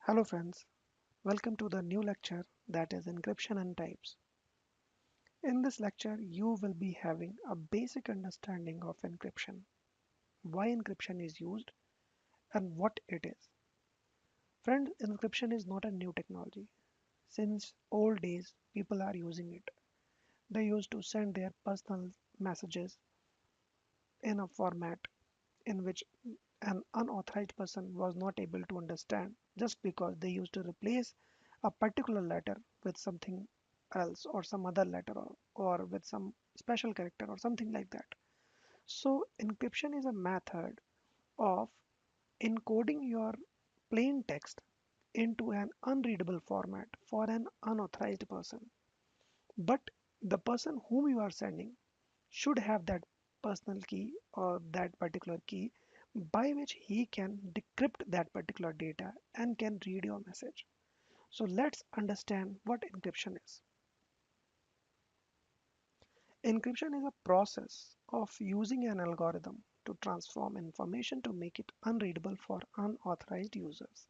Hello friends, welcome to the new lecture that is Encryption and Types. In this lecture, you will be having a basic understanding of encryption, why encryption is used, and what it is. Friends, encryption is not a new technology. Since old days, people are using it. They used to send their personal messages in a format in which an unauthorized person was not able to understand just because they used to replace a particular letter with something else or some other letter or with some special character or something like that. So encryption is a method of encoding your plain text into an unreadable format for an unauthorized person. But the person whom you are sending should have that personal key or that particular key by which he can decrypt that particular data and can read your message. So let's understand what encryption is. Encryption is a process of using an algorithm to transform information to make it unreadable for unauthorized users.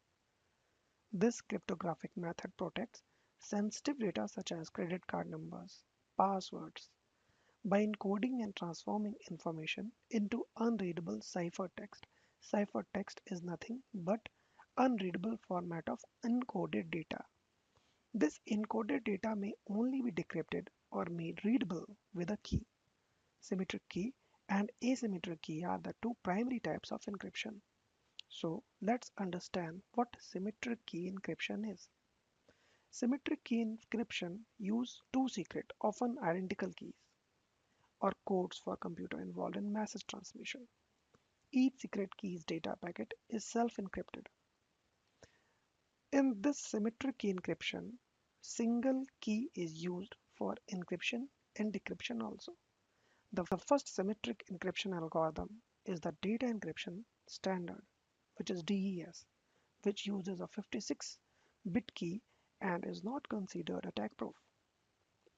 This cryptographic method protects sensitive data such as credit card numbers, passwords, by encoding and transforming information into unreadable ciphertext. Ciphertext is nothing but unreadable format of encoded data. This encoded data may only be decrypted or made readable with a key. Symmetric key and asymmetric key are the two primary types of encryption. So let's understand what symmetric key encryption is. Symmetric key encryption use two secret, often identical keys or codes for computer involved in message transmission. Each secret key's data packet is self-encrypted. In this symmetric key encryption, single key is used for encryption and decryption also. The first symmetric encryption algorithm is the data encryption standard, which is DES, which uses a 56-bit key and is not considered attack proof.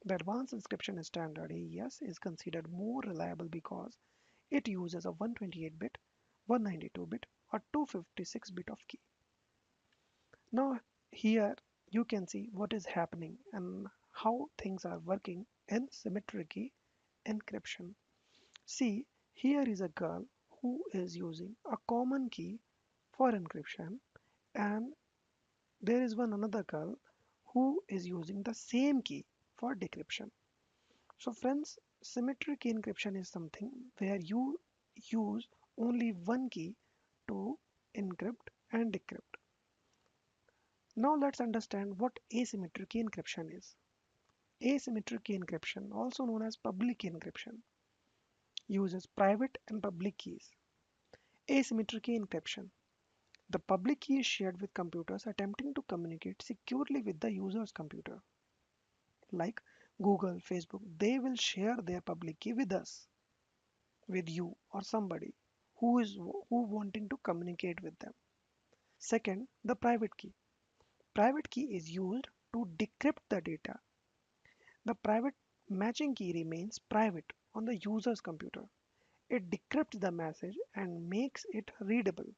The advanced encryption standard AES is considered more reliable because it uses a 128-bit, 192-bit, or 256-bit of key. Now here you can see what is happening and how things are working in symmetric key encryption. See, here is a girl who is using a common key for encryption, and there is one another girl who is using the same key for decryption. So friends, symmetric key encryption is something where you use only one key to encrypt and decrypt. Now let's understand what asymmetric key encryption is. Asymmetric key encryption, also known as public key encryption, uses private and public keys. Asymmetric key encryption. The public key is shared with computers attempting to communicate securely with the user's computer. Like Google, Facebook, they will share their public key with us, with you or somebody who wanting to communicate with them. Second, the private key. Private key is used to decrypt the data. The private matching key remains private on the user's computer. It decrypts the message and makes it readable.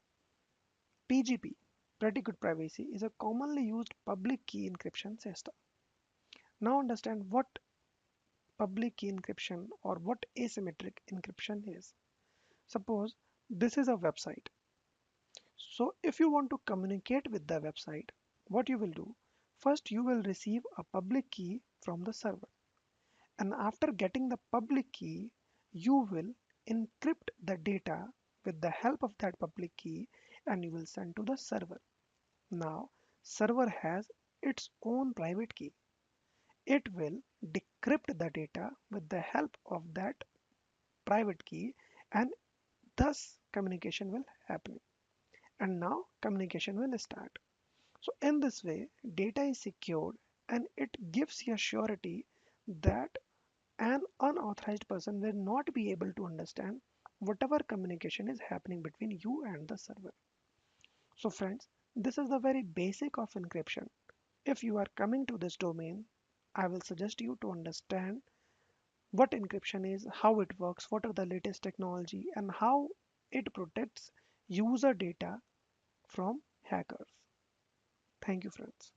PGP, pretty good privacy, is a commonly used public key encryption system. Now understand what public key encryption or what asymmetric encryption is. Suppose this is a website. So if you want to communicate with the website, what you will do? First, you will receive a public key from the server. And after getting the public key, you will encrypt the data with the help of that public key and you will send to the server. Now, server has its own private key. It will decrypt the data with the help of that private key and thus communication will happen. And now communication will start. So in this way, data is secured and it gives you surety that an unauthorized person will not be able to understand whatever communication is happening between you and the server. So friends, this is the very basic of encryption. If you are coming to this domain, I will suggest you to understand what encryption is, how it works, what are the latest technology, and how it protects user data from hackers. Thank you, friends.